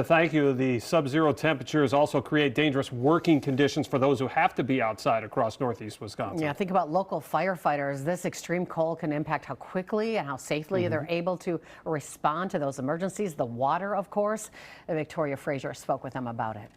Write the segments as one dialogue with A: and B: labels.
A: Thank you. The sub-zero temperatures also create dangerous working conditions for those who have to be outside across northeast Wisconsin.
B: Yeah, think about local firefighters. This extreme cold can impact how quickly and how safely they're able to respond to those emergencies. The water, of course. Victoria Frazier spoke with them about it.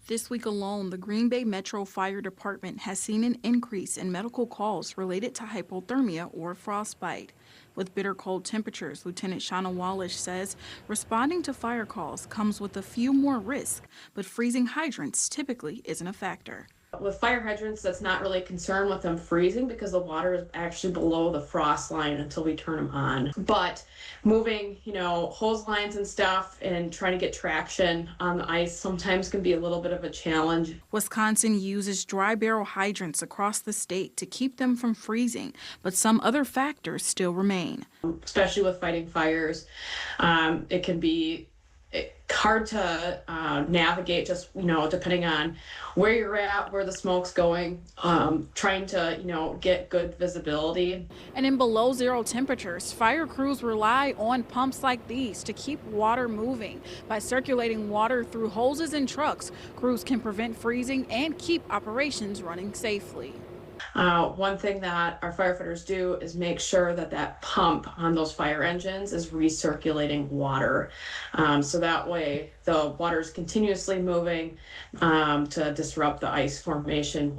C: This week alone, the Green Bay Metro Fire Department has seen an increase in medical calls related to hypothermia or frostbite. With bitter cold temperatures, Lieutenant Shauna Wallish says responding to fire calls comes with a few more risks, but freezing hydrants typically isn't a factor.
D: With fire hydrants, that's not really a concern with them freezing because the water is actually below the frost line until we turn them on. But moving, hose lines and stuff and trying to get traction on the ice sometimes can be a little bit of a challenge.
C: Wisconsin uses dry barrel hydrants across the state to keep them from freezing, but some other factors still remain.
D: Especially with fighting fires, it can be hard to navigate just depending on where you're at, where the smoke's going, trying to get good visibility.
C: And in below zero temperatures, fire crews rely on pumps like these to keep water moving. By circulating water through hoses and trucks, crews can prevent freezing and keep operations running safely.
D: One thing that our firefighters do is make sure that that pump on those fire engines is recirculating water. So that way the water is continuously moving to disrupt the ice formation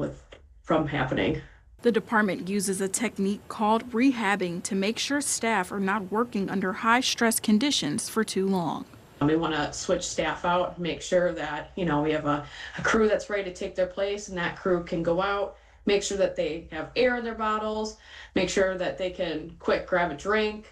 D: from happening.
C: The department uses a technique called rehabbing to make sure staff are not working under high stress conditions for too long.
D: We want to switch staff out, make sure that we have a crew that's ready to take their place, and that crew can go out. Make sure that they have air in their bottles, make sure that they can quick grab a drink,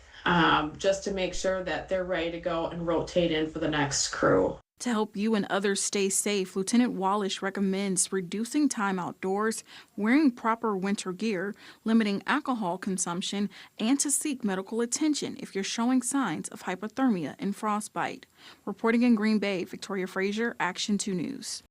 D: just to make sure that they're ready to go and rotate in for the next crew.
C: To help you and others stay safe, Lieutenant Wallish recommends reducing time outdoors, wearing proper winter gear, limiting alcohol consumption, and to seek medical attention if you're showing signs of hypothermia and frostbite. Reporting in Green Bay, Victoria Frazier, Action 2 News.